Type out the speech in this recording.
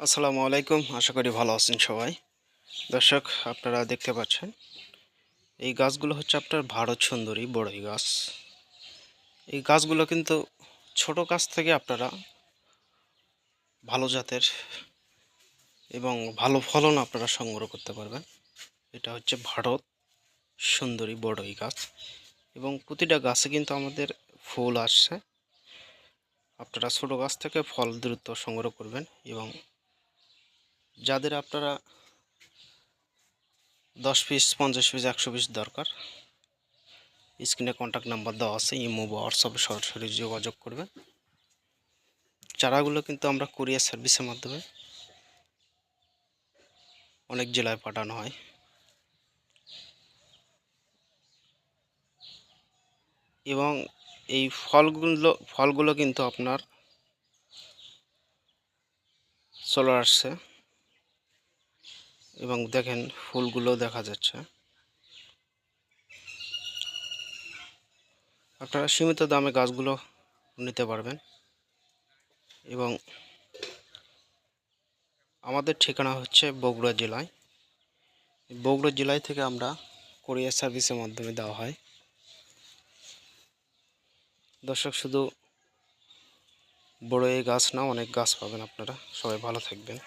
আসসালামু আলাইকুম। আশা করি ভালো আছেন সবাই। দর্শক, আপনারা দেখতে পাচ্ছেন এই গাছগুলো হচ্ছে আপনার ভারত সুন্দরী বড়ই গাছ। এই গাছগুলো কিন্তু ছোট গাছ থেকে আপনারা ভালো জাতের এবং ভালো ফলন আপনারা সংগ্রহ করতে পারবেন। এটা হচ্ছে ভারত সুন্দরী বড়ই গাছ এবং প্রতিটা গাছে কিন্তু আমাদের ফুল আসছে। আপনারা ছোট গাছ থেকে ফল দ্রুত সংগ্রহ করবেন এবং যাদের আপনারা 10 পিস 50 পিস 100 পিস দরকার, স্ক্রিনে কন্ট্যাক্ট নাম্বার দেওয়া আছে, ইমো বা হোয়াটসঅ্যাপে সরাসরি যোগাযোগ করবেন। চারাগুলো কিন্তু আমরা কুরিয়ার সার্ভিসের মাধ্যমে অনেক জেলায় পাঠানো হয় এবং এই ফলগুলো কিন্তু আপনার চলে আসছে এবং দেখেন ফুলগুলো দেখা যাচ্ছে। আপনারা সীমিত দামে গাছগুলো নিতে পারবেন এবং আমাদের ঠিকানা হচ্ছে বগুড়া জেলায়। বগুড়া জেলায় থেকে আমরা কুরিয়ার সার্ভিসের মাধ্যমে দেওয়া হয়। দর্শক, শুধু বড় এই গাছ না, অনেক গাছ পাবেন আপনারা। সবাই ভালো থাকবেন।